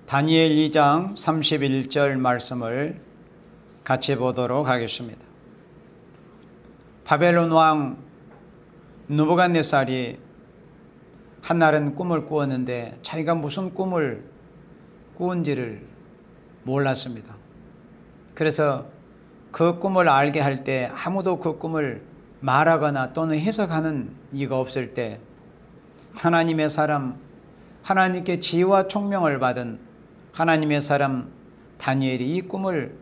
다니엘 2장 31절 말씀을 같이 보도록 하겠습니다. 바벨론 왕 느부갓네살이 한날은 꿈을 꾸었는데 자기가 무슨 꿈을 꾸은지를 몰랐습니다. 그래서 그 꿈을 알게 할 때 아무도 그 꿈을 말하거나 또는 해석하는 이가 없을 때 하나님의 사람, 하나님께 지혜와 총명을 받은 하나님의 사람 다니엘이 이 꿈을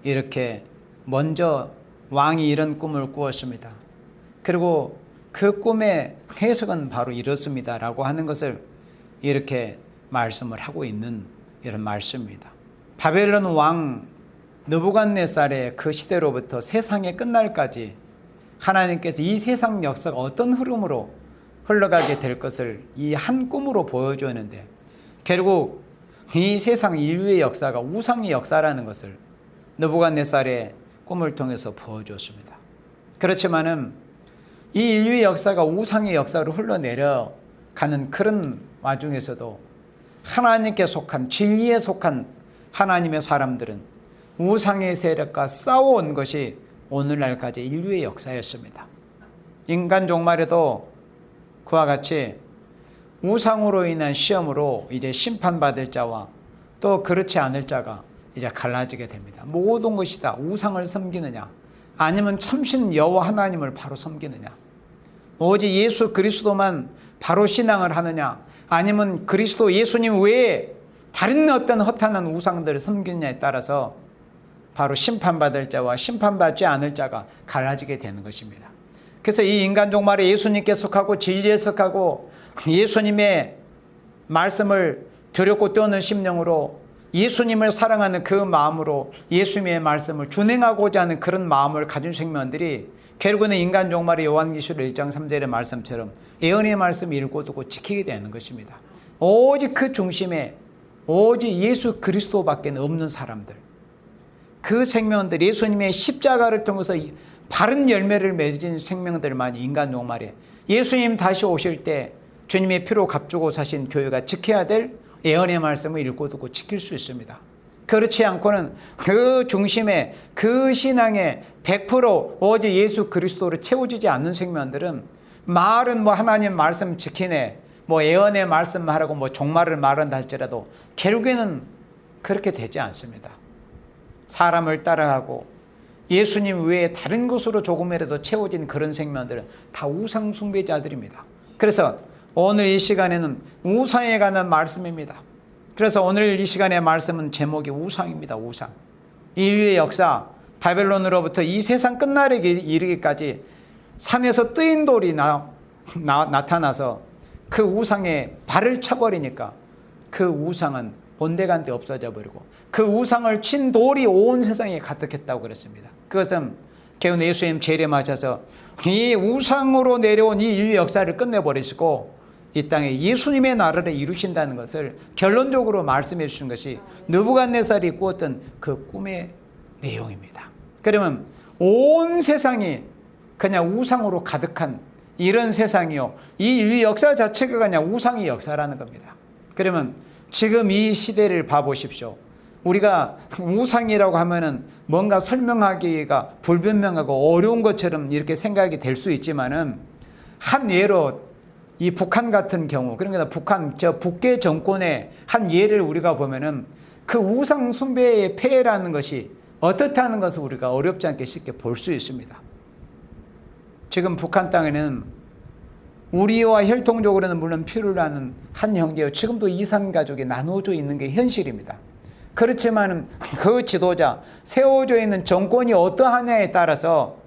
이렇게 먼저 왕이 이런 꿈을 꾸었습니다. 그리고 그 꿈의 해석은 바로 이렇습니다 라고 하는 것을 이렇게 말씀을 하고 있는 이런 말씀입니다. 바벨론 왕 느부갓네살의 그 시대로부터 세상의 끝날까지 하나님께서 이 세상 역사가 어떤 흐름으로 흘러가게 될 것을 이 한 꿈으로 보여주었는데, 결국 이 세상 인류의 역사가 우상의 역사라는 것을 느부갓네살의 꿈을 통해서 보여주었습니다. 그렇지만은 이 인류의 역사가 우상의 역사로 흘러내려가는 그런 와중에서도 하나님께 속한, 진리에 속한 하나님의 사람들은 우상의 세력과 싸워온 것이 오늘날까지 인류의 역사였습니다. 인간 종말에도 그와 같이 우상으로 인한 시험으로 이제 심판받을 자와 또 그렇지 않을 자가 이제 갈라지게 됩니다. 모든 것이 다 우상을 섬기느냐 아니면 참신 여호와 하나님을 바로 섬기느냐, 오직 예수 그리스도만 바로 신앙을 하느냐 아니면 그리스도 예수님 외에 다른 어떤 허탄한 우상들을 섬기느냐에 따라서 바로 심판받을 자와 심판받지 않을 자가 갈라지게 되는 것입니다. 그래서 이 인간 종말에 예수님께 속하고 진리에 속하고 예수님의 말씀을 두렵고 떠는 심령으로 예수님을 사랑하는 그 마음으로 예수님의 말씀을 준행하고자 하는 그런 마음을 가진 생명들이 결국은 인간 종말의 요한계시록 1장 3절의 말씀처럼 예언의 말씀을 읽고 듣고 지키게 되는 것입니다. 오직 그 중심에 오직 예수 그리스도밖에 없는 사람들, 그 생명들, 예수님의 십자가를 통해서 바른 열매를 맺은 생명들만 인간 종말에 예수님 다시 오실 때 주님의 피로 값주고 사신 교회가 지켜야 될 예언의 말씀을 읽고 듣고 지킬 수 있습니다. 그렇지 않고는 그 중심에 그 신앙에 100% 오직 예수 그리스도로 채워지지 않는 생명들은 말은 뭐 하나님 말씀 지키네, 뭐 예언의 말씀 말하고 뭐 종말을 말한다 할지라도 결국에는 그렇게 되지 않습니다. 사람을 따라하고 예수님 외에 다른 것으로 조금이라도 채워진 그런 생명들은 다 우상 숭배자들입니다. 그래서 오늘 이 시간에는 우상에 관한 말씀입니다. 그래서 오늘 이 시간의 말씀은 제목이 우상입니다. 우상. 인류의 역사, 바벨론으로부터 이 세상 끝날에 이르기까지 산에서 뜨인 돌이 나타나서 그 우상에 발을 쳐버리니까 그 우상은 본데간데 없어져 버리고 그 우상을 친 돌이 온 세상에 가득했다고 그랬습니다. 그것은 결국 예수님 재림하셔서 이 우상으로 내려온 이 인류 역사를 끝내버리시고 이 땅에 예수님의 나라를 이루신다는 것을 결론적으로 말씀해 주신 것이 느부갓네살이 꾸었던 그 꿈의 내용입니다. 그러면 온 세상이 그냥 우상으로 가득한 이런 세상이요, 이 인류 역사 자체가 그냥 우상의 역사라는 겁니다. 그러면 지금 이 시대를 봐보십시오. 우리가 우상이라고 하면은 뭔가 설명하기가 불분명하고 어려운 것처럼 이렇게 생각이 될 수 있지만은, 한 예로 이 북한 같은 경우, 그러니까 북계 정권의 한 예를 우리가 보면은 그 우상 숭배의 폐해라는 것이 어떻다는 것을 우리가 어렵지 않게 쉽게 볼 수 있습니다. 지금 북한 땅에는 우리와 혈통적으로는 물론 피를 나는 한 형제요, 지금도 이산 가족이 나누어져 있는 게 현실입니다. 그렇지만 그 지도자, 세워져 있는 정권이 어떠하냐에 따라서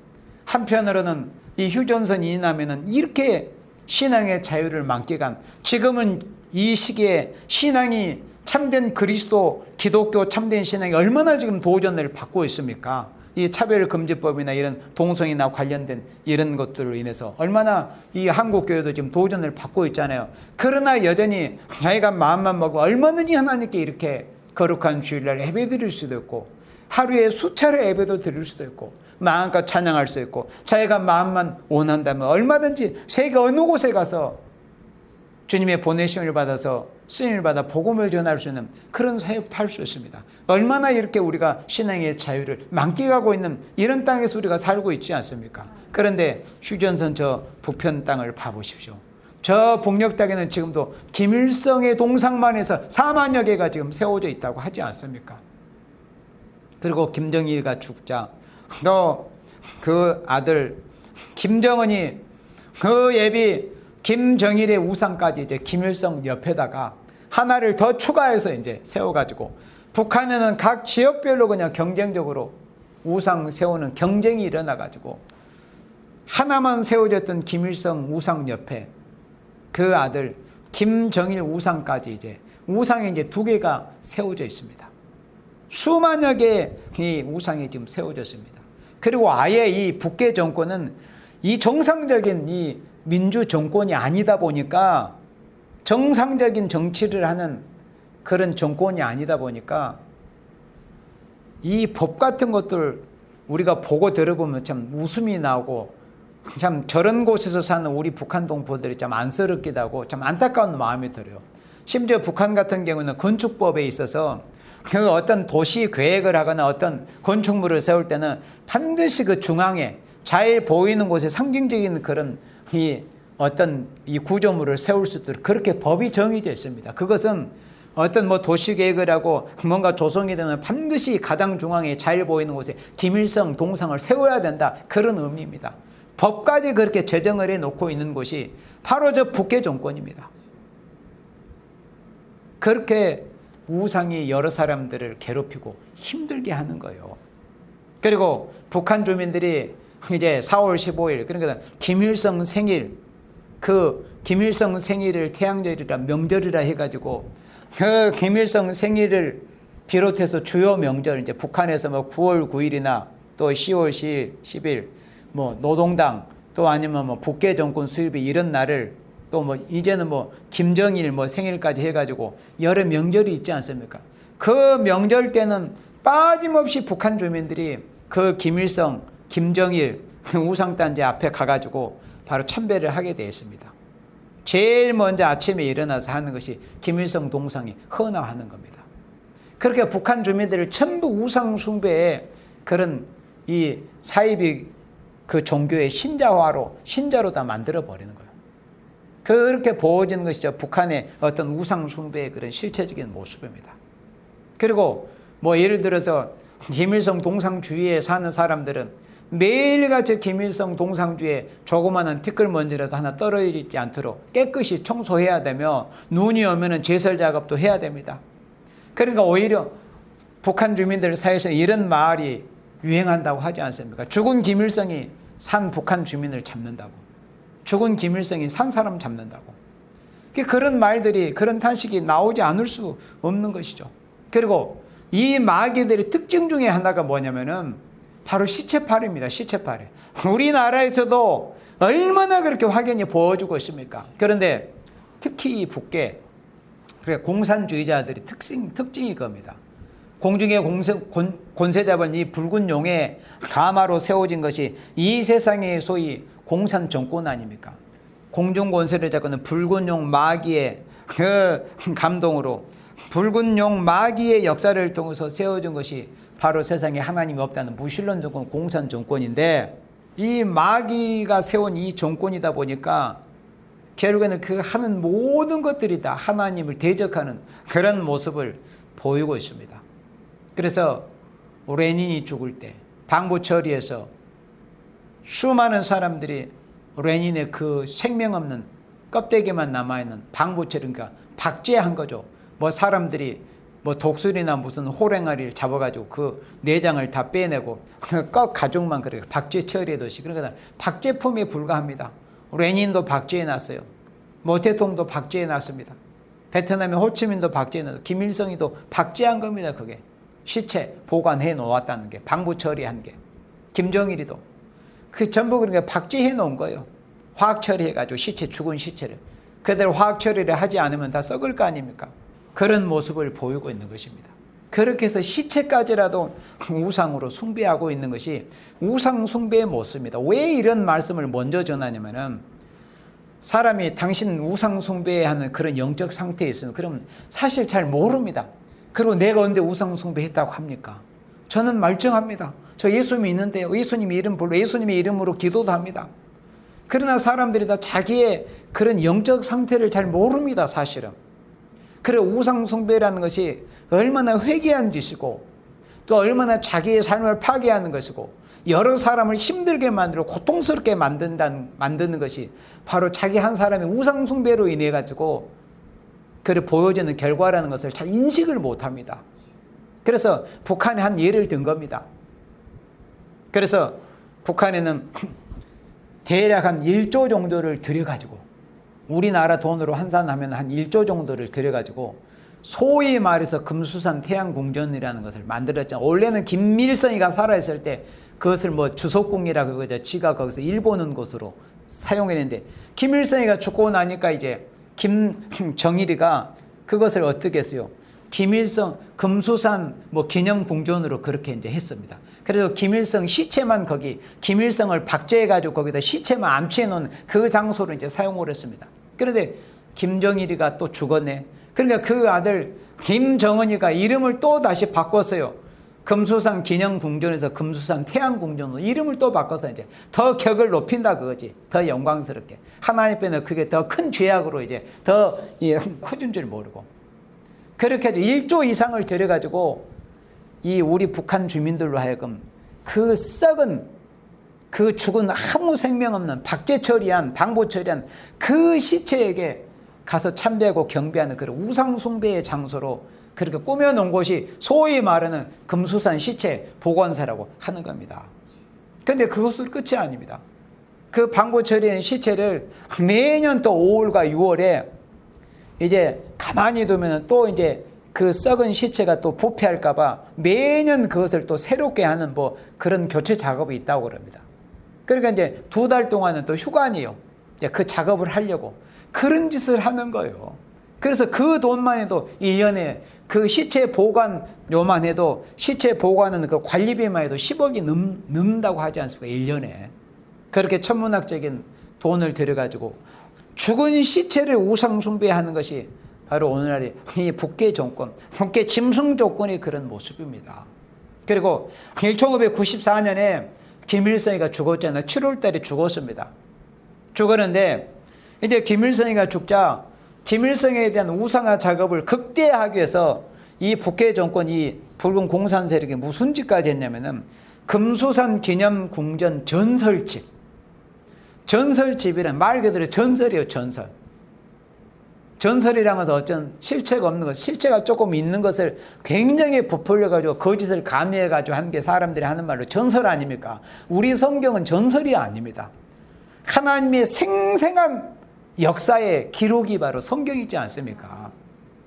한편으로는 이 휴전선이 나면은 이렇게 신앙의 자유를 만끽한, 지금은 이 시기에 신앙이 참된 그리스도, 기독교 참된 신앙이 얼마나 지금 도전을 받고 있습니까? 이 차별금지법이나 이런 동성이나 관련된 이런 것들로 인해서 얼마나 이 한국교회도 지금 도전을 받고 있잖아요. 그러나 여전히 자기가 마음만 먹고 얼마든지 하나님께 이렇게 거룩한 주일날 예배 드릴 수도 있고, 하루에 수차례 예배도 드릴 수도 있고, 마음껏 찬양할 수 있고, 자기가 마음만 원한다면 얼마든지 세계 어느 곳에 가서 주님의 보내심을 받아서 쓰임을 받아 복음을 전할 수 있는 그런 사역도 할 수 있습니다. 얼마나 이렇게 우리가 신앙의 자유를 만끽하고 있는 이런 땅에서 우리가 살고 있지 않습니까? 그런데 휴전선 저 북편 땅을 봐보십시오. 저 북녘 땅에는 지금도 김일성의 동상만 해서 4만여 개가 지금 세워져 있다고 하지 않습니까? 그리고 김정일가 죽자 또 그 아들 김정은이 그 예비 김정일의 우상까지 이제 김일성 옆에다가 하나를 더 추가해서 이제 세워가지고 북한에는 각 지역별로 그냥 경쟁적으로 우상 세우는 경쟁이 일어나가지고 하나만 세워졌던 김일성 우상 옆에 그 아들 김정일 우상까지 이제 우상이 이제 2개가 세워져 있습니다. 수만여 개의 이 우상이 지금 세워졌습니다. 그리고 아예 이 북계 정권은 이 정상적인 이 민주 정권이 아니다 보니까 정상적인 정치를 하는 그런 정권이 아니다 보니까 이 법 같은 것들 우리가 보고 들어보면 참 웃음이 나오고 참 저런 곳에서 사는 우리 북한 동포들이 참 안쓰럽기도 하고 참 안타까운 마음이 들어요. 심지어 북한 같은 경우는 건축법에 있어서 그 어떤 도시 계획을 하거나 어떤 건축물을 세울 때는 반드시 그 중앙에 잘 보이는 곳에 상징적인 그런 이 어떤 이 구조물을 세울 수 있도록 그렇게 법이 정해져 있습니다. 그것은 어떤 뭐 도시 계획을 하고 뭔가 조성이 되면 반드시 가장 중앙에 잘 보이는 곳에 김일성 동상을 세워야 된다. 그런 의미입니다. 법까지 그렇게 제정을 해놓고 있는 곳이 바로 저 북계 정권입니다. 그렇게 우상이 여러 사람들을 괴롭히고 힘들게 하는 거예요. 그리고 북한 주민들이 이제 4월 15일 그러니까 김일성 생일 그 김일성 생일을 태양절이라 명절이라 해가지고 그 김일성 생일을 비롯해서 주요 명절 이제 북한에서 뭐 9월 9일이나 또 10월 10일, 10일 뭐 노동당 또 아니면 뭐 북계 정권 수립이 이런 날을 또 뭐 이제는 뭐 김정일 뭐 생일까지 해가지고 여러 명절이 있지 않습니까? 그 명절 때는 빠짐없이 북한 주민들이 그 김일성, 김정일 우상단지 앞에 가가지고 바로 참배를 하게 되어 있습니다. 제일 먼저 아침에 일어나서 하는 것이 김일성 동상이 헌화하는 겁니다. 그렇게 북한 주민들을 전부 우상 숭배에 그런 이 사이비 그 종교의 신자로 다 만들어 버리는 거예요. 그렇게 보여지는 것이죠. 북한의 어떤 우상 숭배의 그런 실체적인 모습입니다. 그리고 뭐 예를 들어서 김일성 동상 주위에 사는 사람들은 매일같이 김일성 동상 주위에 조그마한 티끌먼지라도 하나 떨어지지 않도록 깨끗이 청소해야 되며 눈이 오면은 제설 작업도 해야 됩니다. 그러니까 오히려 북한 주민들 사이에서 이런 말이 유행한다고 하지 않습니까? 죽은 김일성이 산 북한 주민을 잡는다고. 죽은 김일성이 산 사람 잡는다고. 그런 말들이 그런 탄식이 나오지 않을 수 없는 것이죠. 그리고 이 마귀들의 특징 중에 하나가 뭐냐면은 바로 시체팔입니다. 시체팔이. 우리나라에서도 얼마나 그렇게 확연히 보여주고 있습니까? 그런데 특히 북계 공산주의자들이 특징이 겁니다. 공중에 권세 잡은 이 붉은 용의 가마로 세워진 것이 이 세상의 소위 공산 정권 아닙니까? 공중 권세를 잡고는 붉은 용 마귀의 그 감동으로 붉은 용 마귀의 역사를 통해서 세워진 것이 바로 세상에 하나님이 없다는 무신론 정권 공산 정권인데 이 마귀가 세운 이 정권이다 보니까 결국에는 그 하는 모든 것들이 다 하나님을 대적하는 그런 모습을 보이고 있습니다. 그래서 레닌이 죽을 때 방부 처리에서 수많은 사람들이 레닌의 그 생명 없는 껍데기만 남아있는 방부 처리, 그러니까 박제한 거죠. 뭐 사람들이 뭐 독수리나 무슨 호랭아리를 잡아가지고 그 내장을 다 빼내고 껍 가죽만 그렇게 박제 처리해두시. 그러니까 박제품에 불과합니다. 레닌도 박제해놨어요. 모태통도 박제해놨습니다. 베트남의 호치민도 박제해놨어요. 김일성이도 박제한 겁니다. 그게 시체 보관해 놓았다는 게 방부 처리한 게. 김정일이도 그 전부 그러니까 박제해 놓은 거예요. 화학 처리해가지고 시체 죽은 시체를 그대로 화학 처리를 하지 않으면 다 썩을 거 아닙니까? 그런 모습을 보이고 있는 것입니다. 그렇게 해서 시체까지라도 우상으로 숭배하고 있는 것이 우상 숭배의 모습입니다. 왜 이런 말씀을 먼저 전하냐면은 사람이 당신 우상 숭배하는 그런 영적 상태에 있으면 그러면 사실 잘 모릅니다. 그리고 내가 언제 우상 숭배했다고 합니까? 저는 멀쩡합니다. 저 예수님이 있는데요. 예수님의 이름 불러 예수님의 이름으로 기도도 합니다. 그러나 사람들이 다 자기의 그런 영적 상태를 잘 모릅니다. 사실은. 그리고 우상 숭배라는 것이 얼마나 회개한 짓이고 또 얼마나 자기의 삶을 파괴하는 것이고 여러 사람을 힘들게 만들고 고통스럽게 만드는 것이 바로 자기 한 사람의 우상 숭배로 인해 가지고 그를 보여지는 결과라는 것을 잘 인식을 못합니다. 그래서 북한에 한 예를 든 겁니다. 그래서 북한에는 대략 한 1조 정도를 들여가지고 우리나라 돈으로 환산하면 한 1조 정도를 들여가지고 소위 말해서 금수산 태양궁전이라는 것을 만들었죠. 원래는 김일성이가 살아있을 때 그것을 뭐 주석궁이라고 그러죠. 지가 거기서 일보는 곳으로 사용했는데 김일성이가 죽고 나니까 이제 김정일이가 그것을 어떻게 했어요? 김일성 금수산 뭐 기념궁전으로 그렇게 이제 했습니다. 그래서 김일성 시체만 거기 김일성을 박제해 가지고 거기다 시체만 암치해 놓은 그 장소로 이제 사용을 했습니다. 그런데 김정일이가 또 죽었네. 그러니까 그 아들 김정은이가 이름을 또 다시 바꿨어요. 금수산 기념궁전에서 금수산 태양궁전으로 이름을 또 바꿔서 이제 더 격을 높인다 그거지. 더 영광스럽게. 하나님 앞에는 그게 더 큰 죄악으로 이제 더 커진 줄 모르고. 그렇게 해서 1조 이상을 들여가지고 이 우리 북한 주민들로 하여금 그 썩은 그 죽은 아무 생명 없는 박제 처리한 방부 처리한 그 시체에게 가서 참배하고 경배하는 그런 우상 숭배의 장소로 그렇게 꾸며놓은 곳이 소위 말하는 금수산 시체 복원사라고 하는 겁니다. 그런데 그것은 끝이 아닙니다. 그 방부 처리한 시체를 매년 또 5월과 6월에 이제 가만히 두면 또 이제 그 썩은 시체가 또 부패할까봐 매년 그것을 또 새롭게 하는 뭐 그런 교체 작업이 있다고 그럽니다. 그러니까 이제 2달 동안은 또 휴관이에요. 이제 그 작업을 하려고. 그런 짓을 하는 거예요. 그래서 그 돈만 해도 1년에 그 시체 보관료만 해도 시체 보관은 그 관리비만 해도 10억이 넘는다고 하지 않습니까? 1년에. 그렇게 천문학적인 돈을 들여가지고 죽은 시체를 우상 숭배하는 것이 바로 오늘날의 이 북계 정권, 북계 짐승 조건의 그런 모습입니다. 그리고 1994년에 김일성이가 죽었잖아요. 7월 달에 죽었습니다. 죽었는데 이제 김일성이가 죽자 김일성에 대한 우상화 작업을 극대화하기 위해서 이 북계 정권, 이 붉은 공산 세력이 무슨 짓까지 했냐면은 금수산 기념궁전 전설집. 전설집이란 말 그대로 전설이에요, 전설. 전설이란 것은 어쩐 실체가 없는 것, 실체가 조금 있는 것을 굉장히 부풀려가지고 거짓을 가미해가지고 하는 게 사람들이 하는 말로 전설 아닙니까? 우리 성경은 전설이 아닙니다. 하나님의 생생한 역사의 기록이 바로 성경이지 않습니까?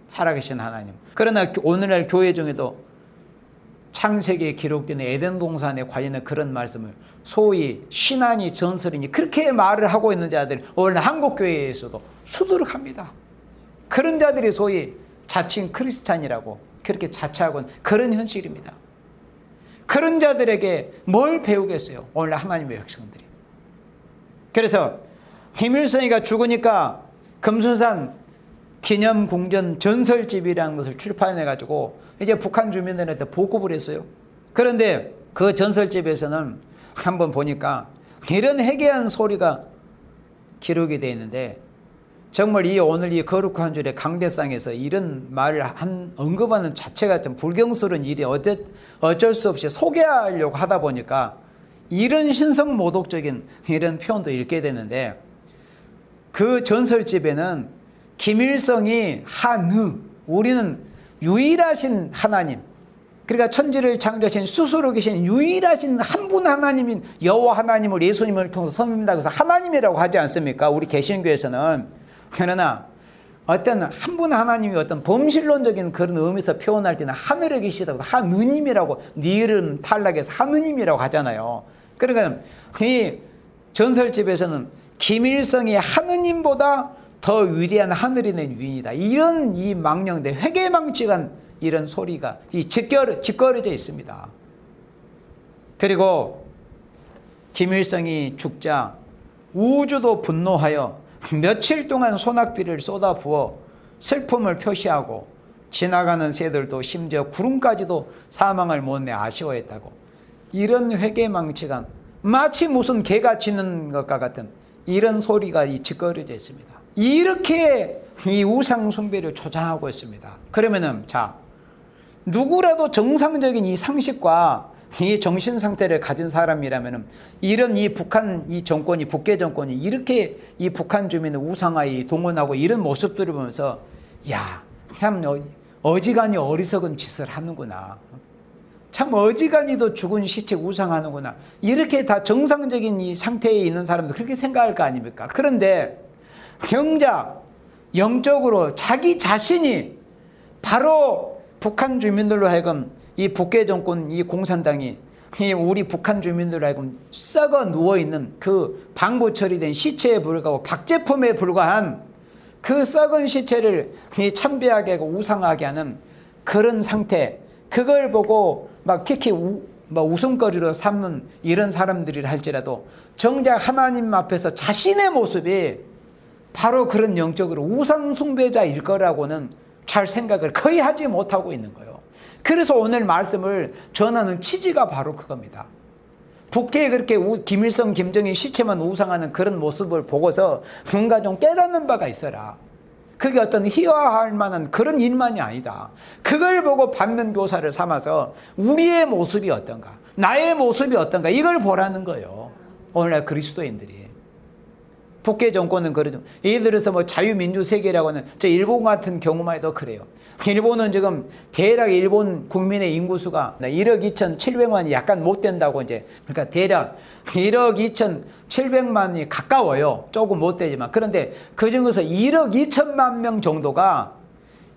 살아계신 하나님. 그러나 오늘날 교회 중에도 창세기에 기록된 에덴 동산에 관련된 그런 말씀을 소위 신앙이 전설이니 그렇게 말을 하고 있는 자들 오늘 한국 교회에서도 수두룩합니다. 그런 자들이 소위 자칭 크리스찬이라고 그렇게 자처하고 그런 현실입니다. 그런 자들에게 뭘 배우겠어요? 오늘 하나님의 백성들이. 그래서 김일성이가 죽으니까 금수산 기념궁전 전설집이라는 것을 출판해가지고 이제 북한 주민들한테 보급을 했어요. 그런데 그 전설집에서는 한번 보니까 이런 해괴한 소리가 기록이 되어 있는데 정말 오늘 이 거룩한 주일의 강대상에서 이런 말을 언급하는 자체가 좀 불경스러운 일이 어쩔 수 없이 소개하려고 하다 보니까 이런 신성모독적인 이런 표현도 읽게 되는데 그 전설집에는 김일성이 하느, 우리는 유일하신 하나님, 그러니까 천지를 창조하신 스스로 계신 유일하신 한 분 하나님인 여호와 하나님을 예수님을 통해서 섬깁니다. 그래서 하나님이라고 하지 않습니까? 우리 개신교에서는. 그러나 어떤 한 분 하나님이 어떤 범실론적인 그런 의미에서 표현할 때는 하늘에 계시다고 하느님이라고 니을 탈락해서 하느님이라고 하잖아요. 그러니까 이 전설집에서는 김일성이 하느님보다 더 위대한 하늘이 낸 유인이다. 이런 이 망령된 회개망측한 이런 소리가 짓거려져 있습니다. 그리고 김일성이 죽자 우주도 분노하여 며칠 동안 소낙비를 쏟아 부어 슬픔을 표시하고 지나가는 새들도 심지어 구름까지도 사망을 못내 아쉬워했다고. 이런 회개망치가 마치 무슨 개가 짖는 것과 같은 이런 소리가 짓거려져 있습니다. 이렇게 이 우상 숭배를 조장하고 있습니다. 그러면은 자, 누구라도 정상적인 이 상식과 이 정신 상태를 가진 사람이라면은 이런 이 북한 이 정권이 북계 정권이 이렇게 이 북한 주민을 우상화에 동원하고 이런 모습들을 보면서 야, 참 어지간히 어리석은 짓을 하는구나. 참 어지간히도 죽은 시체 우상하는구나. 이렇게 다 정상적인 이 상태에 있는 사람도 그렇게 생각할 거 아닙니까? 그런데 정작 영적으로 자기 자신이 바로 북한 주민들로 하여금 이 북계 정권 이 공산당이 우리 북한 주민들로 하여금 썩어 누워있는 그 방부 처리된 시체에 불과하고 박제품에 불과한 그 썩은 시체를 참배하게 하고 우상하게 하는 그런 상태, 그걸 보고 막 키키 웃음거리로 삼는 이런 사람들이라 할지라도 정작 하나님 앞에서 자신의 모습이 바로 그런 영적으로 우상 숭배자일 거라고는 잘 생각을 거의 하지 못하고 있는 거예요. 그래서 오늘 말씀을 전하는 취지가 바로 그겁니다. 북해에 그렇게 김일성, 김정일 시체만 우상하는 그런 모습을 보고서 뭔가 좀 깨닫는 바가 있어라. 그게 어떤 희화할 만한 그런 일만이 아니다. 그걸 보고 반면교사를 삼아서 우리의 모습이 어떤가, 나의 모습이 어떤가, 이걸 보라는 거예요. 오늘날 그리스도인들이. 북계 정권은 그러죠. 예를 들어서 뭐 자유민주 세계라고 하는 저 일본 같은 경우만 해도 그래요. 일본은 지금 대략 일본 국민의 인구수가 1억 2,700만이 약간 못 된다고 이제, 그러니까 대략 1억 2,700만이 가까워요. 조금 못 되지만. 그런데 그 중에서 1억 2천만 명 정도가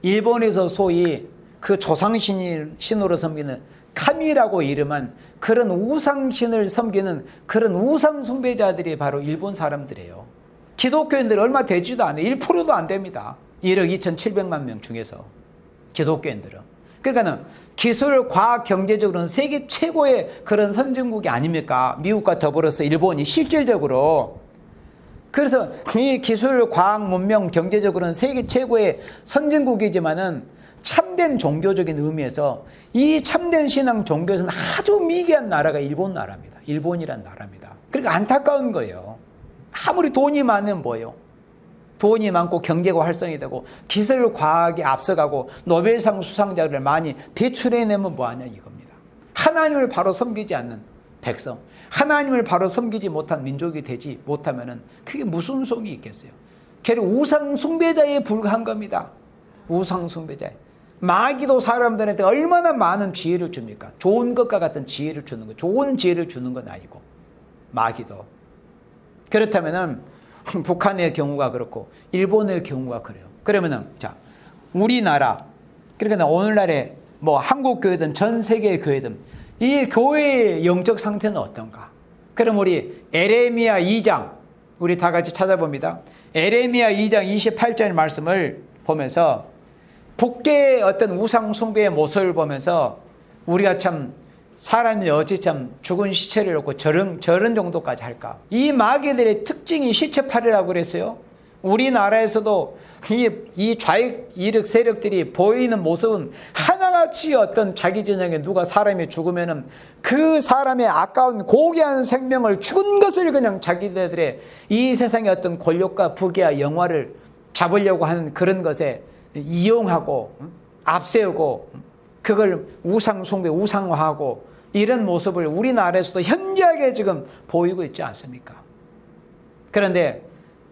일본에서 소위 그 조상신으로 섬기는 카미라고 이름한 그런 우상신을 섬기는 그런 우상 숭배자들이 바로 일본 사람들이에요. 기독교인들 얼마 되지도 않아요. 1%도 안 됩니다. 1억 2,700만 명 중에서 기독교인들은. 그러니까는 기술, 과학, 경제적으로는 세계 최고의 그런 선진국이 아닙니까? 미국과 더불어서 일본이 실질적으로. 그래서 이 기술, 과학, 문명, 경제적으로는 세계 최고의 선진국이지만은 참된 종교적인 의미에서 이 참된 신앙 종교에서는 아주 미개한 나라가 일본 나라입니다. 일본이란 나라입니다. 그러니까 안타까운 거예요. 아무리 돈이 많으면 뭐예요? 돈이 많고 경제가 활성이 되고 기술 과학이 앞서가고 노벨상 수상자를 많이 배출해내면 뭐하냐 이겁니다. 하나님을 바로 섬기지 않는 백성, 하나님을 바로 섬기지 못한 민족이 되지 못하면은 그게 무슨 소용이 있겠어요? 결국 우상 숭배자에 불과한 겁니다. 우상 숭배자. 마귀도 사람들한테 얼마나 많은 지혜를 줍니까? 좋은 것과 같은 지혜를 주는 거, 좋은 지혜를 주는 건 아니고 마귀도. 그렇다면은 북한의 경우가 그렇고 일본의 경우가 그래요. 그러면은 자, 우리나라, 그러니까 오늘날의 뭐 한국 교회든 전 세계 교회든 이 교회의 영적 상태는 어떤가? 그럼 우리 에레미야 2장 우리 다 같이 찾아봅니다. 에레미야 2장 28절 말씀을 보면서 북계의 어떤 우상 숭배의 모습을 보면서 우리가 참 사람이 어찌 참 죽은 시체를 놓고 저런 정도까지 할까? 이 마귀들의 특징이 시체팔이라고 그랬어요. 우리나라에서도 이 좌익 이력 세력들이 보이는 모습은 하나같이 어떤 자기 진영에 누가 사람이 죽으면은 그 사람의 아까운 고귀한 생명을 죽은 것을 그냥 자기들의 이 세상의 어떤 권력과 부귀와 영화를 잡으려고 하는 그런 것에 이용하고 앞세우고 그걸 우상 숭배, 우상화하고 이런 모습을 우리나라에서도 현저하게 지금 보이고 있지 않습니까? 그런데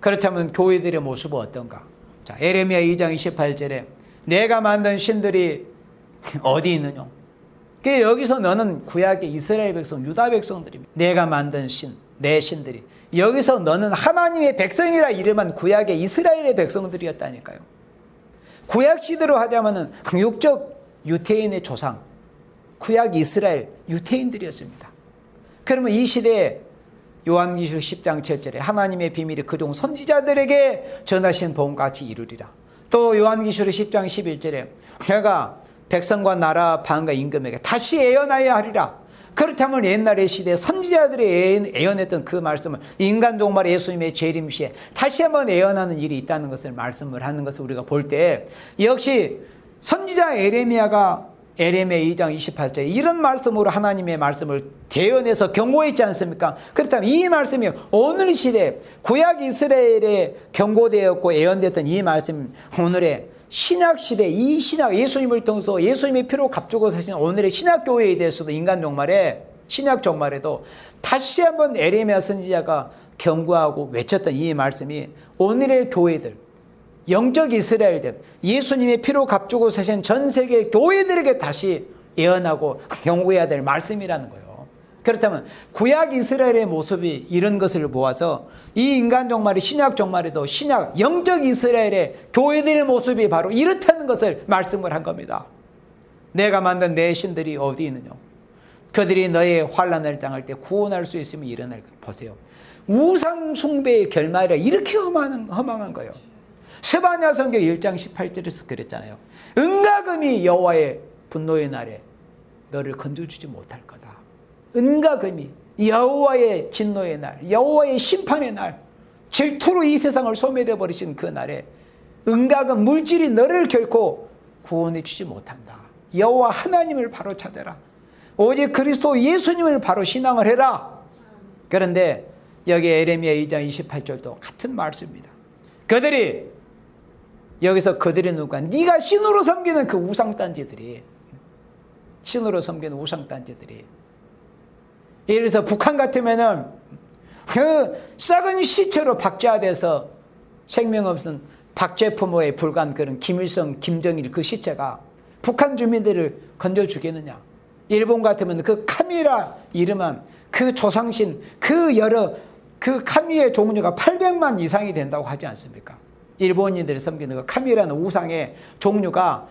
그렇다면 교회들의 모습은 어떤가? 자, 에레미야 2장 28절에 내가 만든 신들이 어디 있느냐? 그래 여기서 너는 구약의 이스라엘 백성, 유다 백성들입니다. 내가 만든 신, 내 신들이. 여기서 너는 하나님의 백성이라 이름한 구약의 이스라엘의 백성들이었다니까요. 구약 시대로 하자면은 육적 유태인의 조상, 구약 이스라엘 유태인들이었습니다. 그러면 이 시대에 요한계시록 10장 7절에 하나님의 비밀이 그종 선지자들에게 전하신 복음과 같이 이루리라. 또 요한계시록 10장 11절에 내가 백성과 나라 방과 임금에게 다시 예언하여 하리라. 그렇다면 옛날의 시대에 선지자들이 예언했던 그 말씀을 인간 종말 예수님의 재림 시에 다시 한번 예언하는 일이 있다는 것을 말씀을 하는 것을 우리가 볼 때, 역시 선지자 에레미야가 에레미야 2장 28절에 이런 말씀으로 하나님의 말씀을 대언해서 경고했지 않습니까? 그렇다면 이 말씀이 오늘 시대 구약 이스라엘에 경고되었고 예언됐던 이 말씀, 오늘의 신약 시대, 이 신약 예수님을 통해서 예수님의 피로 값주고 사신 오늘의 신약 교회에 대해서도, 인간 종말에, 신약 종말에도 다시 한번 에레미야 선지자가 경고하고 외쳤던 이 말씀이 오늘의 교회들, 영적 이스라엘들, 예수님의 피로 값주고 사신 전 세계 교회들에게 다시 예언하고 경고해야 될 말씀이라는 거예요. 그렇다면 구약 이스라엘의 모습이 이런 것을 모아서 이 인간 종말이 신약 종말에도 신약 영적 이스라엘의 교회들의 모습이 바로 이렇다는 것을 말씀을 한 겁니다. 내가 만든 내 신들이 어디 있느냐? 그들이 너의 환난을 당할 때 구원할 수 있으면 일어날 거예요. 보세요. 우상 숭배의 결말이라 이렇게 허망한 거예요. 스바냐 성경 1장 18절에서 그랬잖아요. 은가금이 여호와의 분노의 날에 너를 건져주지 못할 거다. 은가금이 여호와의 진노의 날, 여호와의 심판의 날, 질투로 이 세상을 소멸해 버리신 그 날에 은가금 물질이 너를 결코 구원해 주지 못한다. 여호와 하나님을 바로 찾아라. 오직 그리스도 예수님을 바로 신앙을 해라. 그런데 여기 에레미야 2장 28절도 같은 말씀입니다. 그들이, 여기서 그들이 누가? 네가 신으로 섬기는 그 우상단지들이, 신으로 섬기는 우상단지들이, 예를 들어서 북한 같으면은 그 썩은 시체로 박제돼서 생명 없는 박제품에 불과한 그런 김일성, 김정일 그 시체가 북한 주민들을 건져 주겠느냐? 일본 같으면 그 카미라 이름한 그 조상신, 그 여러 그 카미의 종류가 800만 이상이 된다고 하지 않습니까? 일본인들이 섬기는 그 카미라는 우상의 종류가,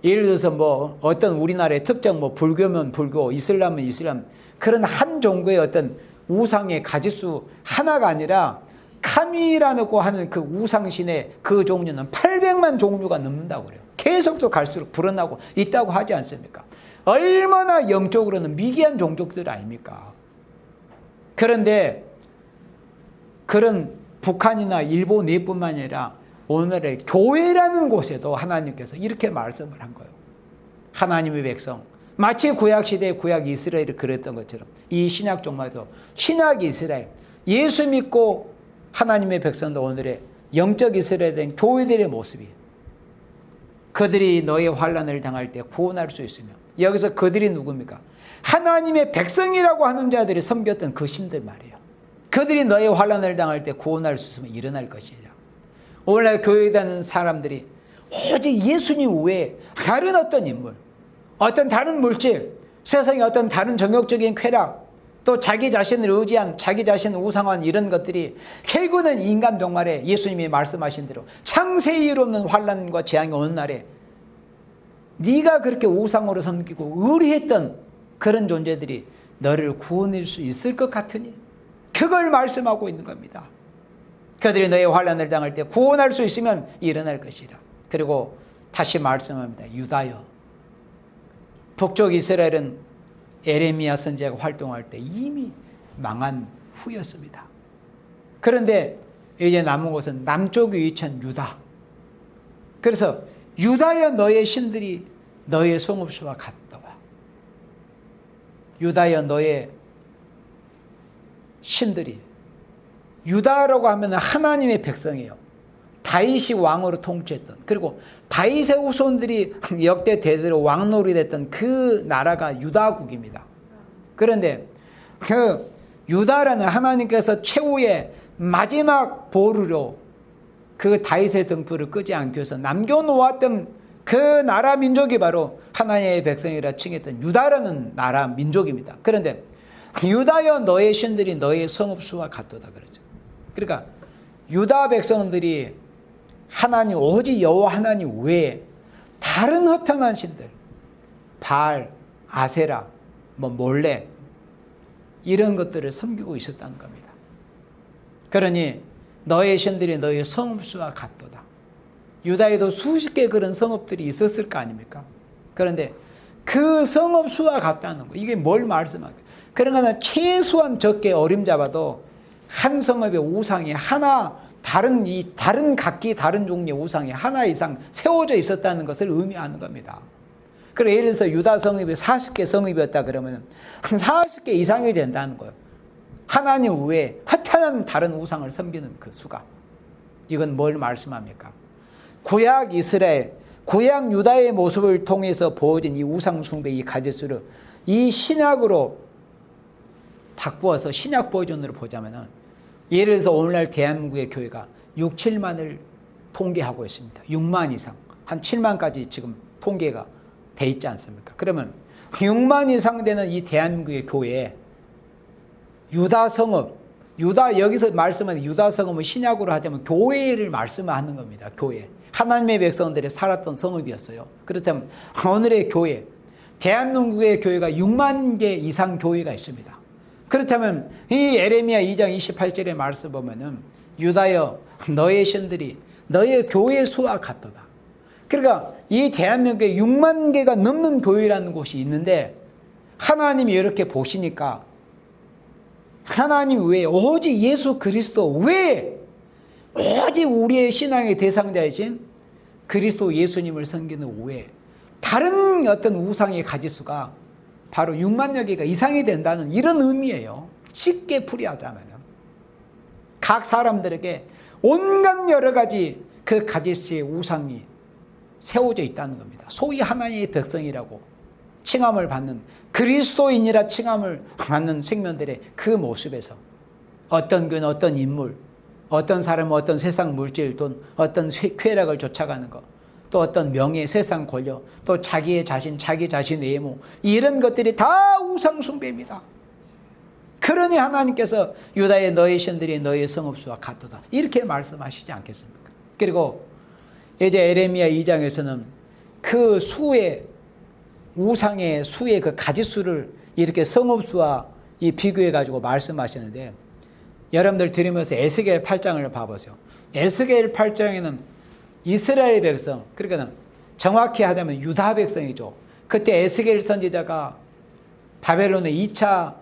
예를 들어서 뭐 어떤 우리나라의 특정 뭐 불교면 불교, 이슬람은 이슬람, 그런 한 종교의 어떤 우상의 가지수 하나가 아니라 카미라고 하는 그 우상신의 그 종류는 800만 종류가 넘는다고 그래요. 계속 또 갈수록 불어나고 있다고 하지 않습니까? 얼마나 영적으로는 미개한 종족들 아닙니까? 그런데 그런 북한이나 일본뿐만 아니라 오늘의 교회라는 곳에도 하나님께서 이렇게 말씀을 한 거예요. 하나님의 백성, 마치 구약시대의 구약 이스라엘이 그랬던 것처럼 이 신약 종말도 신약 이스라엘, 예수 믿고 하나님의 백성도 오늘의 영적 이스라엘에 된 교회들의 모습이, 그들이 너의 환난을 당할 때 구원할 수 있으며, 여기서 그들이 누굽니까? 하나님의 백성이라고 하는 자들이 섬겼던 그 신들 말이에요. 그들이 너의 환난을 당할 때 구원할 수 있으면 일어날 것이라. 오늘날 교회에 다니는 사람들이 오직 예수님 외에 다른 어떤 인물, 어떤 다른 물질, 세상의 어떤 다른 정욕적인 쾌락, 또 자기 자신을 의지한, 자기 자신을 우상한 이런 것들이 결국은 인간 종말에 예수님이 말씀하신 대로 창세기 없는 환난과 재앙이 오는 날에 네가 그렇게 우상으로 섬기고 의리했던 그런 존재들이 너를 구원할 수 있을 것 같으니, 그걸 말씀하고 있는 겁니다. 그들이 너의 환난을 당할 때 구원할 수 있으면 일어날 것이라. 그리고 다시 말씀합니다. 유다여, 북쪽 이스라엘은 에레미야 선지자가 활동할 때 이미 망한 후였습니다. 그런데 이제 남은 곳은 남쪽 위치한 유다. 그래서 유다여 너의 신들이 너의 성읍수와 같도다. 유다여 너의 신들이, 유다라고 하면 하나님의 백성이에요. 다윗이 왕으로 통치했던, 그리고 다윗의 후손들이 역대 대대로 왕노릇 했던 그 나라가 유다국입니다. 그런데 그 유다라는 하나님께서 최후의 마지막 보루로 그 다윗의 등불을 끄지 않기 위해서 남겨놓았던 그 나라 민족이 바로 하나님의 백성이라 칭했던 유다라는 나라 민족입니다. 그런데 유다여 너의 신들이 너의 성읍수와 같도다 그러죠. 그러니까 유다 백성들이 하나님, 오직 여호와 하나님 외에 다른 허탄한 신들, 바알, 아세라, 뭐 몰레, 이런 것들을 섬기고 있었다는 겁니다. 그러니 너의 신들이 너의 성읍수와 같도다. 유다에도 수십 개 그런 성읍들이 있었을 거 아닙니까? 그런데 그 성읍수와 같다는 거, 이게 뭘 말씀하는 거예요? 그러니까 최소한 적게 어림잡아도 한 성읍의 우상이 하나, 다른 각기 다른 종류의 우상이 하나 이상 세워져 있었다는 것을 의미하는 겁니다. 그래서 예를 들어서 유다 성읍이 40개 성읍이었다 그러면 40개 이상이 된다는 거예요. 하나님 외에 허탄한 다른 우상을 섬기는 그 수가. 이건 뭘 말씀합니까? 구약 이스라엘, 구약 유다의 모습을 통해서 보여진 이 우상 숭배, 이 가짓수를 이 신약으로 바꾸어서 신약 버전으로 보자면은, 예를 들어서 오늘날 대한민국의 교회가 6, 7만을 통계하고 있습니다. 6만 이상, 한 7만까지 지금 통계가 돼 있지 않습니까? 그러면 6만 이상 되는 이 대한민국의 교회에 유다 성읍, 여기서 말씀하는 유다 성읍은 신약으로 하자면 교회를 말씀하는 겁니다. 교회. 하나님의 백성들이 살았던 성읍이었어요. 그렇다면 오늘의 교회, 대한민국의 교회가 6만 개 이상 교회가 있습니다. 그렇다면 이 예레미야 2장 28절의 말씀 보면은 유다여 너의 신들이 너의 교회 수와 같도다. 그러니까 이 대한민국에 6만 개가 넘는 교회라는 곳이 있는데 하나님이 이렇게 보시니까 하나님 외에 오직 예수 그리스도 외에 오직 우리의 신앙의 대상자이신 그리스도 예수님을 섬기는 외에 다른 어떤 우상의 가짓수가 바로 6만여 개가 이상이 된다는 이런 의미예요. 쉽게 풀이하자면 각 사람들에게 온갖 여러 가지 그 가짓수의 우상이 세워져 있다는 겁니다. 소위 하나님의 백성이라고 칭함을 받는, 그리스도인이라 칭함을 받는 생명들의 그 모습에서 어떤 교회는 어떤 인물, 어떤 사람은 어떤 세상 물질, 돈, 어떤 쾌락을 쫓아가는 것, 또 어떤 명예, 세상 권력, 또 자기 자신의 외모, 이런 것들이 다 우상 숭배입니다. 그러니 하나님께서 유다의 너의 신들이 너의 성읍수와 같도다, 이렇게 말씀하시지 않겠습니까? 그리고 이제 에레미야 2장에서는 그 수의 우상의 수의 그 가짓수를 이렇게 성읍수와 이 비교해 가지고 말씀하시는데, 여러분들 들으면서 에스겔 8장을 봐보세요. 에스겔 8장에는 이스라엘 백성, 그러니까 정확히 하자면 유다 백성이죠. 그때 에스겔 선지자가 바벨론의 2차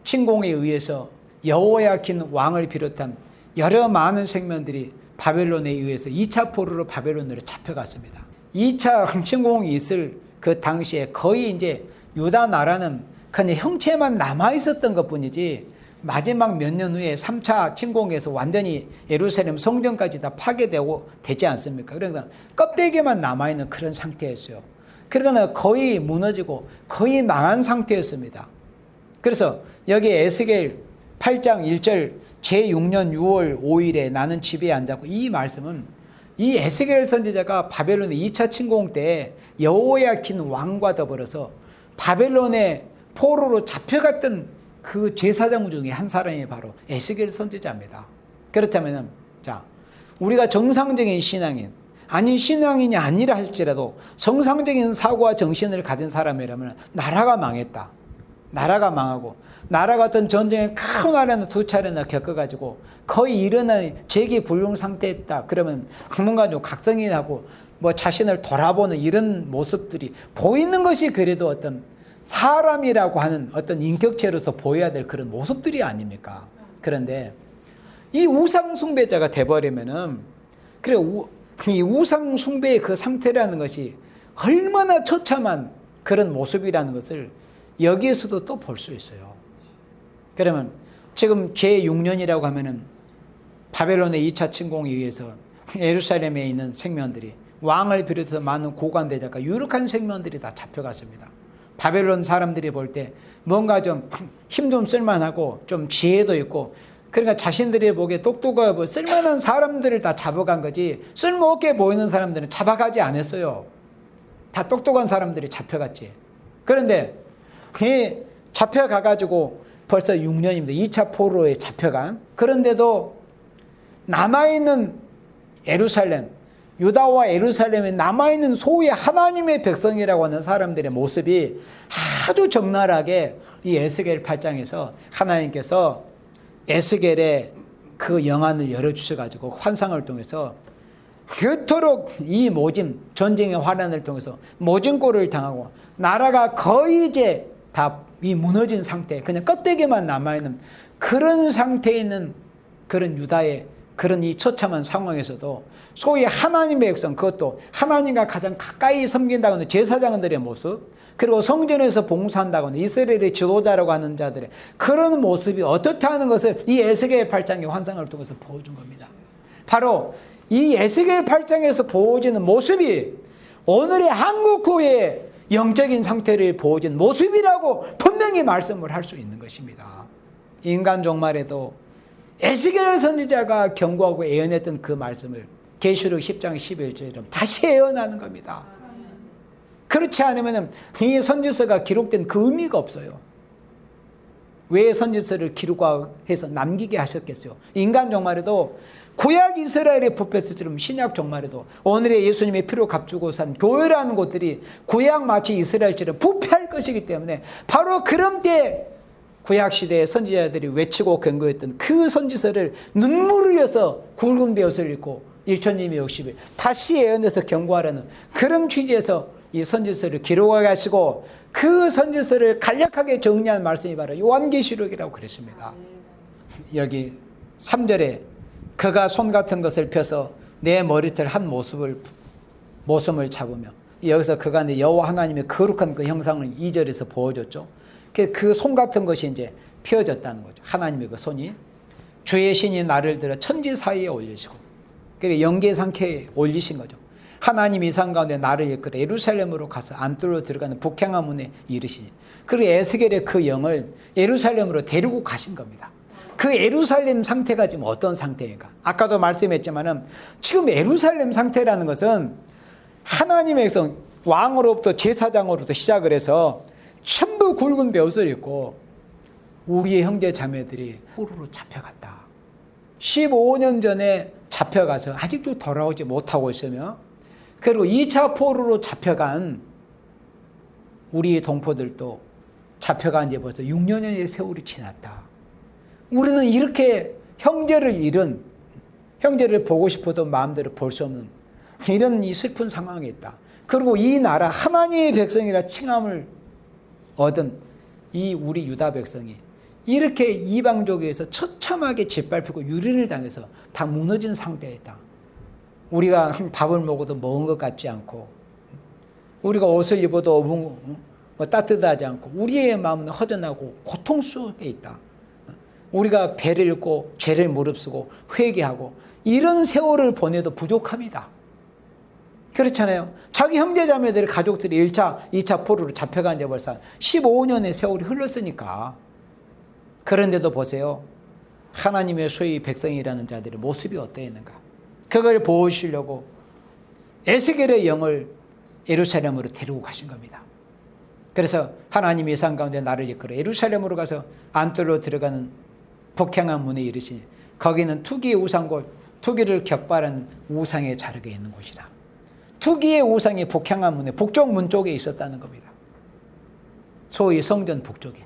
침공에 의해서 여호야킨 왕을 비롯한 여러 많은 생명들이 바벨론에 의해서 2차 포로로 바벨론으로 잡혀갔습니다. 2차 침공이 있을 그 당시에 거의 이제 유다 나라는 그냥 형체만 남아 있었던 것 뿐이지, 마지막 몇 년 후에 3차 침공에서 완전히 예루살렘 성전까지 다 파괴되고 되지 않습니까? 그러니까 껍데기만 남아있는 그런 상태였어요. 그러니까 거의 무너지고 거의 망한 상태였습니다. 그래서 여기 에스겔 8장 1절 제6년 6월 5일에 나는 집에 앉았고, 이 말씀은 이 에스겔 선지자가 바벨론의 2차 침공 때 여호야킨 왕과 더불어서 바벨론의 포로로 잡혀갔던 그 제사장 중에 한 사람이 바로 에스겔 선지자입니다. 그렇다면 자, 우리가 정상적인 신앙인, 아니 신앙인이 아니라 할지라도 정상적인 사고와 정신을 가진 사람이라면 나라가 망했다, 나라가 망하고 나라가 어떤 전쟁에 큰 나라는 2차례나 겪어가지고 거의 일어난 재기불능 상태였다 그러면 뭔가 좀 각성이 나고 뭐 자신을 돌아보는 이런 모습들이 보이는 것이 그래도 어떤 사람이라고 하는 어떤 인격체로서 보여야 될 그런 모습들이 아닙니까? 그런데 이 우상 숭배자가 돼버리면은, 그래, 이 우상 숭배의 그 상태라는 것이 얼마나 처참한 그런 모습이라는 것을 여기에서도 또 볼 수 있어요. 그러면 지금 제6년이라고 하면은 바벨론의 2차 침공에 의해서 예루살렘에 있는 생명들이, 왕을 비롯해서 많은 고관대자가 유력한 생명들이 다 잡혀갔습니다. 바벨론 사람들이 볼 때 뭔가 좀 힘 좀 쓸만하고 좀 지혜도 있고, 그러니까 자신들이 보기에 똑똑하고 쓸만한 사람들을 다 잡아간 거지, 쓸모없게 보이는 사람들은 잡아가지 않았어요. 다 똑똑한 사람들이 잡혀갔지. 그런데 잡혀가가지고 벌써 6년입니다. 2차 포로에 잡혀간. 그런데도 남아있는 예루살렘, 유다와 예루살렘에 남아있는 소위 하나님의 백성이라고 하는 사람들의 모습이 아주 적나라하게 이 에스겔 8장에서 하나님께서 에스겔의 그 영안을 열어주셔가지고 환상을 통해서 그토록 이 모진, 전쟁의 환난을 통해서 모진꼴을 당하고 나라가 거의 이제 다 이 무너진 상태, 그냥 껍데기만 남아있는 그런 상태에 있는 그런 유다의 그런 이 처참한 상황에서도 소위 하나님의 백성, 그것도 하나님과 가장 가까이 섬긴다고 하는 제사장들의 모습, 그리고 성전에서 봉사한다고 하는 이스라엘의 지도자라고 하는 자들의 그런 모습이 어떻다 하는 것을 이 에스겔 8장의 환상을 통해서 보여준 겁니다. 바로 이 에스겔 8장에서 보여지는 모습이 오늘의 한국 교회의 영적인 상태를 보여준 모습이라고 분명히 말씀을 할 수 있는 것입니다. 인간 종말에도 에스겔 선지자가 경고하고 예언했던 그 말씀을 계시록 10장 11절처럼 다시 예언하는 겁니다. 그렇지 않으면 이 선지서가 기록된 그 의미가 없어요. 왜 선지서를 기록해서 남기게 하셨겠어요? 인간 종말에도 구약 이스라엘의 프로페트처럼 신약 종말에도 오늘의 예수님의 피로 값주고 산 교회라는 곳들이 구약 마치 이스라엘처럼 부패할 것이기 때문에 바로 그런 때 구약 시대의 선지자들이 외치고 경고했던 그 선지서를 눈물을 흘려서 굵은 벼슬을 입고 1260일 다시 예언해서 경고하라는 그런 취지에서 이 선지서를 기록하게 하시고 그 선지서를 간략하게 정리한 말씀이 바로 요한계시록이라고 그랬습니다. 여기 3절에 그가 손 같은 것을 펴서 내 머리털 한 모섬을 잡으며, 여기서 그가 여호와 하나님의 거룩한 그 형상을 2절에서 보여줬죠. 그 손 같은 것이 이제 펴졌다는 거죠. 하나님의 그 손이 주의 신이 나를 들어 천지 사이에 올리시고, 그리고 영계상케에 올리신 거죠. 하나님 이 산 가운데 나를 이끌어 예루살렘으로 가서 안뜰로 들어가는 북향한 문에 이르시니, 그리고 에스겔의 그 영을 예루살렘으로 데리고 가신 겁니다. 그 예루살렘 상태가 지금 어떤 상태인가? 아까도 말씀했지만은 지금 예루살렘 상태라는 것은 하나님의 백성, 왕으로부터 제사장으로부터 시작을 해서 전부 굵은 벼슬을 입고 우리의 형제 자매들이 포로로 잡혀갔다. 15년 전에 잡혀가서 아직도 돌아오지 못하고 있으며, 그리고 2차 포로로 잡혀간 우리 동포들도 잡혀간 지 벌써 6년의 세월이 지났다. 우리는 이렇게 형제를 잃은, 형제를 보고 싶어도 마음대로 볼 수 없는 이런 이 슬픈 상황에 있다. 그리고 이 나라 하나님의 백성이라 칭함을 얻은 이 우리 유다 백성이 이렇게 이방족에서 처참하게 짓밟히고 유린을 당해서 다 무너진 상태에 있다. 우리가 밥을 먹어도 먹은 것 같지 않고, 우리가 옷을 입어도 따뜻하지 않고, 우리의 마음은 허전하고 고통 속에 있다. 우리가 배를 읽고 죄를 무릅쓰고 회개하고 이런 세월을 보내도 부족합니다. 그렇잖아요. 자기 형제자매들 가족들이 1차, 2차 포로로 잡혀간 지 벌써 15년의 세월이 흘렀으니까. 그런데도 보세요. 하나님의 소위 백성이라는 자들의 모습이 어떠했는가. 그걸 보여주시려고 에스겔의 영을 예루살렘으로 데리고 가신 겁니다. 그래서 하나님이 산 가운데 나를 이끌어 예루살렘으로 가서 안뜰로 들어가는 북향한 문에 이르시니 거기는 투기의 우상과 투기를 격발한 우상의 자락에 있는 곳이다. 투기의 우상이 북향한 문에 북쪽 문 쪽에 있었다는 겁니다. 소위 성전 북쪽에.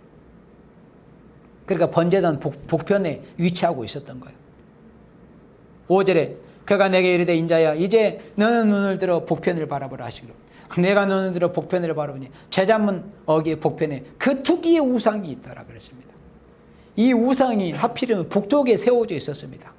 그러니까 번제단 북편에 위치하고 있었던 거예요. 5절에 그가 내게 이르되 인자야 이제 너는 눈을 들어 북편을 바라보라 하시기로, 내가 눈을 들어 북편을 바라보니 제자문 어귀의 북편에 그 투기의 우상이 있더라 그랬습니다. 이 우상이 하필이면 북쪽에 세워져 있었습니다.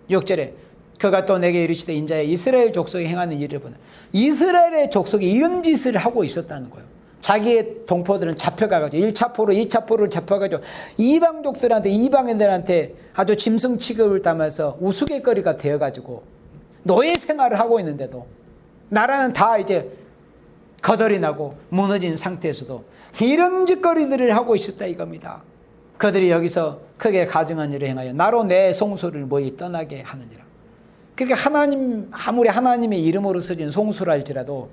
6절에 그가 또 내게 이르시되 인자야 이스라엘 족속이 행하는 일을 보라. 이스라엘의 족속이 이런 짓을 하고 있었다는 거예요. 자기의 동포들은 잡혀가가지고 1차 포로 2차 포로를 잡혀가지고 이방족들한테, 이방인들한테 아주 짐승 취급을 당해서 우스갯거리가 되어가지고 노예 생활을 하고 있는데도 나라는 다 이제 거덜이 나고 무너진 상태에서도 이런 짓거리들을 하고 있었다 이겁니다. 그들이 여기서 크게 가증한 일을 행하여 나로 내 송수를 모이 떠나게 하느니라. 그러니까 하나님, 아무리 하나님의 이름으로 쓰인 송수라 할지라도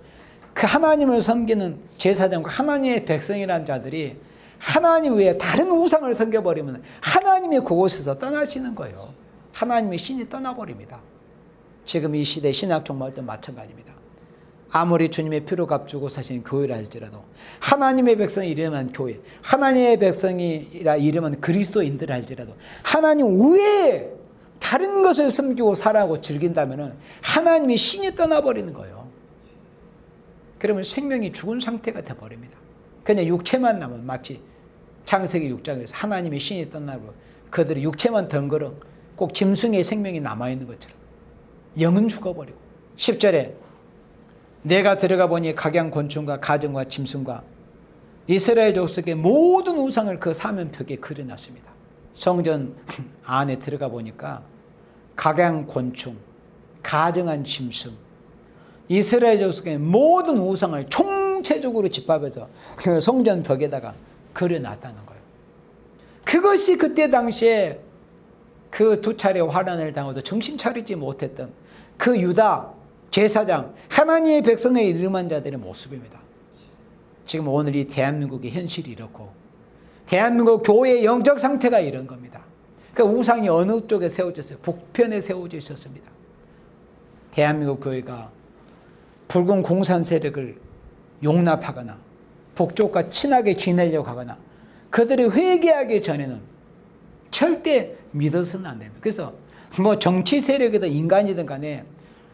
그 하나님을 섬기는 제사장과 하나님의 백성이라는 자들이 하나님 외에 다른 우상을 섬겨버리면 하나님이 그곳에서 떠나시는 거예요. 하나님의 신이 떠나버립니다. 지금 이 시대 신학 종말도 마찬가지입니다. 아무리 주님의 피로 값주고 사신 교회라 할지라도 하나님의 백성이 이름한 교회, 하나님의 백성이라 이름한 그리스도인들 할지라도 하나님 외에 다른 것을 섬기고 살아가고 즐긴다면 하나님의 신이 떠나버리는 거예요. 그러면 생명이 죽은 상태가 되어버립니다. 그냥 육체만 남은, 마치 창세기 6장에서 하나님의 신이 떠나고 그들의 육체만 덩그러 꼭 짐승의 생명이 남아있는 것처럼 영은 죽어버리고. 10절에 내가 들어가 보니 각양곤충과 가정과 짐승과 이스라엘 족속의 모든 우상을 그 사면벽에 그려놨습니다. 성전 안에 들어가 보니까 각양곤충, 가정한 짐승, 이스라엘 족속의 모든 우상을 총체적으로 집합해서 그 성전 벽에다가 그려놨다는 거예요. 그것이 그때 당시에 그 두 차례 환난을 당하도 정신 차리지 못했던 그 유다 제사장, 하나님의 백성에 이름한 자들의 모습입니다. 지금 오늘 이 대한민국의 현실이 이렇고 대한민국 교회의 영적 상태가 이런 겁니다. 그 우상이 어느 쪽에 세워졌어요? 북편에 세워져 있었습니다. 대한민국 교회가 붉은 공산 세력을 용납하거나 북쪽과 친하게 지내려고 하거나 그들이 회개하기 전에는 절대 믿어서는 안 됩니다. 그래서 뭐 정치 세력이든 인간이든 간에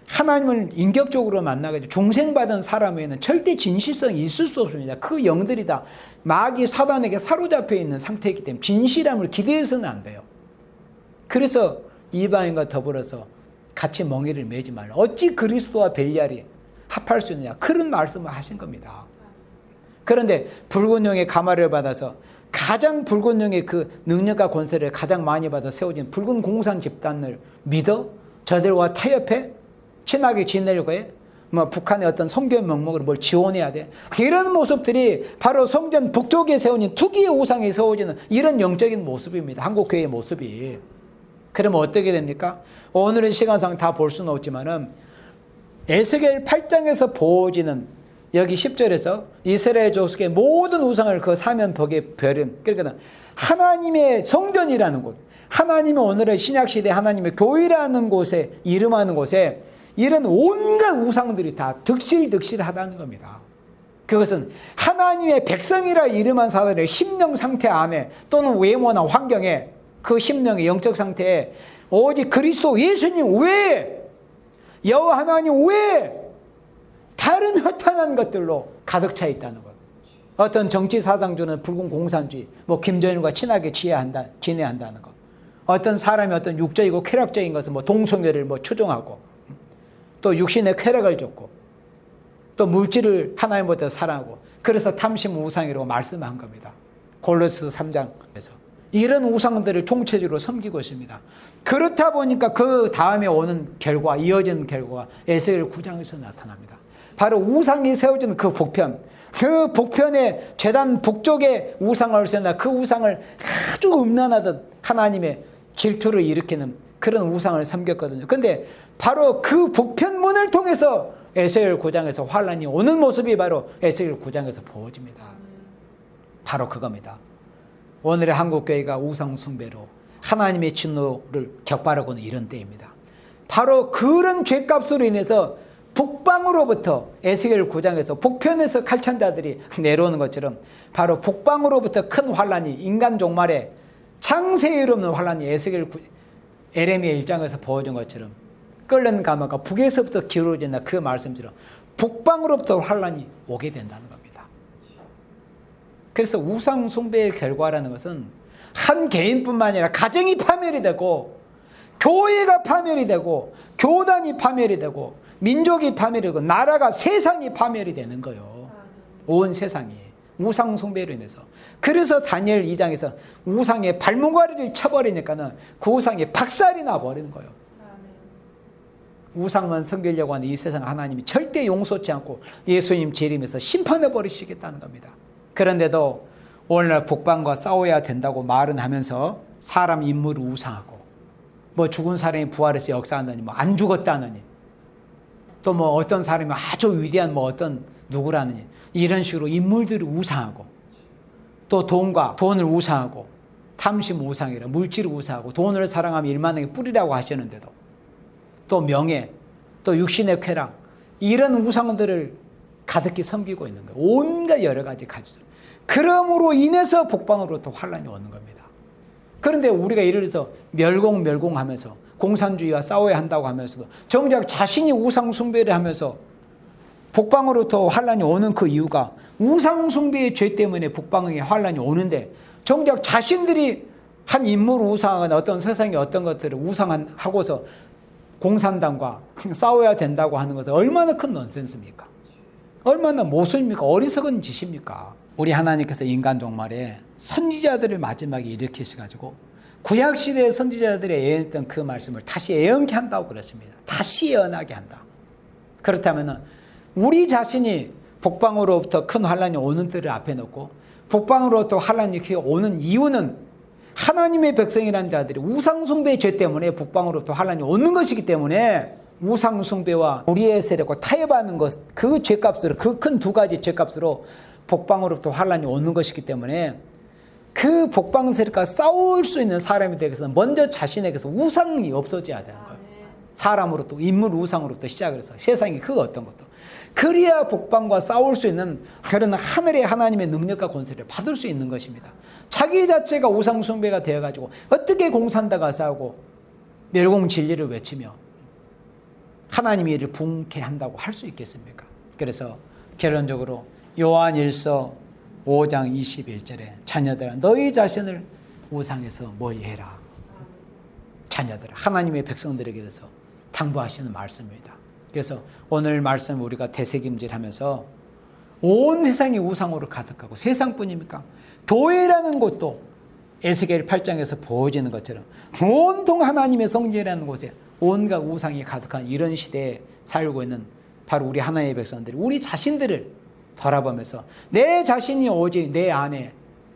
하나님을 인격적으로 만나가지고 중생받은 사람 외에는 절대 진실성이 있을 수 없습니다. 그 영들이 다 마귀 사단에게 사로잡혀 있는 상태이기 때문에 진실함을 기대해서는 안 돼요. 그래서 이방인과 더불어서 같이 멍에를 매지 말라. 어찌 그리스도와 벨리알이 합할 수 있느냐. 그런 말씀을 하신 겁니다. 그런데 붉은 용의 가마를 받아서 가장 붉은 용의 그 능력과 권세를 가장 많이 받아 세워진 붉은 공산 집단을 믿어 저들과 타협해 친하게 지내려고 해. 뭐 북한의 어떤 성교 명목으로 뭘 지원해야 돼. 이런 모습들이 바로 성전 북쪽에 세워진 투기의 우상에 세워지는 이런 영적인 모습입니다. 한국교회의 모습이. 그러면 어떻게 됩니까? 오늘은 시간상 다 볼 수는 없지만은 에스겔 8장에서 보여지는 여기 10절에서 이스라엘 족속의 모든 우상을 그 사면벽에 버린, 그러니까 하나님의 성전이라는 곳, 하나님의 오늘의 신약시대 하나님의 교회라는 곳에 이름하는 곳에 이런 온갖 우상들이 다 득실득실하다는 겁니다. 그것은 하나님의 백성이라 이름한 사람의 심령 상태 안에 또는 외모나 환경에 그 심령의 영적 상태에 오직 그리스도 예수님 외에 여호와 하나님 외에 다른 허탄한 것들로 가득 차 있다는 것. 어떤 정치 사상주는 붉은 공산주의, 뭐 김정일과 친하게 지내야 한다는 것. 어떤 사람이 어떤 육적이고 쾌락적인 것은 뭐 동성애를 뭐 추종하고, 또 육신의 쾌락을 줬고, 또 물질을 하나님보다 사랑하고, 그래서 탐심 우상이라고 말씀한 겁니다. 골로새 3장에서 이런 우상들을 총체적으로 섬기고 있습니다. 그렇다 보니까 그 다음에 오는 결과, 이어지는 결과가 에스겔 9장에서 나타납니다. 바로 우상이 세워지는 그 북편, 그 북편의 제단 북쪽에 우상을 세우나 그 우상을 아주 음란하듯 하나님의 질투를 일으키는 그런 우상을 섬겼거든요. 근데 바로 그 북편문을 통해서 에스겔 9장에서 환란이 오는 모습이 바로 에스겔 9장에서 보여집니다. 바로 그겁니다. 오늘의 한국교회가 우상 숭배로 하나님의 진노를 격발하고는 이런 때입니다. 바로 그런 죄값으로 인해서 북방으로부터 에스겔 9장에서 북편에서 칼찬자들이 내려오는 것처럼 바로 북방으로부터 큰 환란이 인간 종말에 창세에 이르는 환란이 에레미야 1장에서 보여준 것처럼 끓는 가마가 북에서부터 기울어진다 그 말씀처럼 북방으로부터 환란이 오게 된다는 겁니다. 그래서 우상 숭배의 결과라는 것은 한 개인뿐만 아니라 가정이 파멸이 되고 교회가 파멸이 되고 교단이 파멸이 되고 민족이 파멸이 되고 나라가 세상이 파멸이 되는 거예요. 온 세상이 우상 숭배로 인해서. 그래서 다니엘 2장에서 우상의 발목걸이를 쳐버리니까는 그 우상에 박살이 나버리는 거예요. 우상만 섬기려고 하는 이 세상 하나님이 절대 용서치 않고 예수님 재림에서 심판해 버리시겠다는 겁니다. 그런데도 오늘날 북방과 싸워야 된다고 말은 하면서 사람 인물을 우상하고 뭐 죽은 사람이 부활해서 역사한다니 뭐 안 죽었다느니 또 뭐 어떤 사람이 아주 위대한 뭐 어떤 누구라느니 이런 식으로 인물들을 우상하고 또 돈을 우상하고 탐심 우상이라 물질을 우상하고 돈을 사랑하면 일만하게 뿌리라고 하시는데도 또 명예 또 육신의 쾌락 이런 우상들을 가득히 섬기고 있는 거예요. 온갖 여러 가지 가지들. 그러므로 인해서 북방으로부터 환란이 오는 겁니다. 그런데 우리가 예를 들어서 멸공하면서 공산주의와 싸워야 한다고 하면서도 정작 자신이 우상 숭배를 하면서 북방으로부터 환란이 오는 그 이유가 우상 숭배의 죄 때문에 북방의 환란이 오는데 정작 자신들이 한 인물 우상하거나 어떤 세상의 어떤 것들을 우상하고서 공산당과 싸워야 된다고 하는 것은 얼마나 큰 넌센스입니까? 얼마나 모순입니까? 어리석은 짓입니까? 우리 하나님께서 인간 종말에 선지자들을 마지막에 일으키셔가지고 구약시대의 선지자들이 예언했던 그 말씀을 다시 예언케 한다고 그랬습니다. 다시 예언하게 한다. 그렇다면 우리 자신이 북방으로부터 큰 환란이 오는 때를 앞에 놓고 북방으로부터 환란이 오는 이유는 하나님의 백성이라는 자들이 우상숭배의 죄 때문에 북방으로부터 환란이 오는 것이기 때문에 우상숭배와 우리의 세력과 타협하는 것, 그 죄값으로, 그 큰 두 가지 죄값으로 북방으로부터 환란이 오는 것이기 때문에 그 북방 세력과 싸울 수 있는 사람이 되기 위해서는 먼저 자신에게서 우상이 없어져야 되는 거예요. 사람으로부터, 인물 우상으로부터 시작을 해서 세상에 그 어떤 것도. 그래야 북방과 싸울 수 있는 그런 하늘의 하나님의 능력과 권세를 받을 수 있는 것입니다. 자기 자체가 우상숭배가 되어가지고 어떻게 공산당과 싸우고 멸공 진리를 외치며 하나님의 일을 붕괴 한다고 할 수 있겠습니까? 그래서 결론적으로 요한일서 5장 21절에 자녀들아 너희 자신을 우상에서 멀리해라. 자녀들아 하나님의 백성들에게 대해서 당부하시는 말씀입니다. 그래서 오늘 말씀 우리가 되새김질하면서 온 세상이 우상으로 가득하고 세상뿐입니까? 교회라는 곳도 에스겔 8장에서 보여지는 것처럼 온통 하나님의 성전이라는 곳에 온갖 우상이 가득한 이런 시대에 살고 있는 바로 우리 하나님의 백성들이 우리 자신들을 돌아보면서 내 자신이 오직 내 안에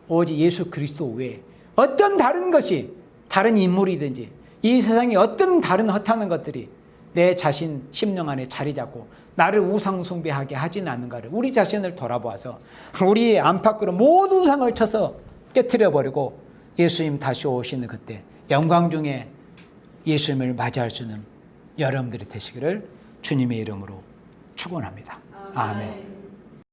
오직 예수 그리스도 외에 어떤 다른 것이 다른 인물이든지 이 세상에 어떤 다른 헛하는 것들이 내 자신 심령 안에 자리 잡고 나를 우상 숭배하게 하지는 않는가를 우리 자신을 돌아보아서 우리 안팎으로 모든 우상을 쳐서 깨트려버리고 예수님 다시 오시는 그때 영광 중에 예수님을 맞이할 수 있는 여러분들이 되시기를 주님의 이름으로 축원합니다. 아멘.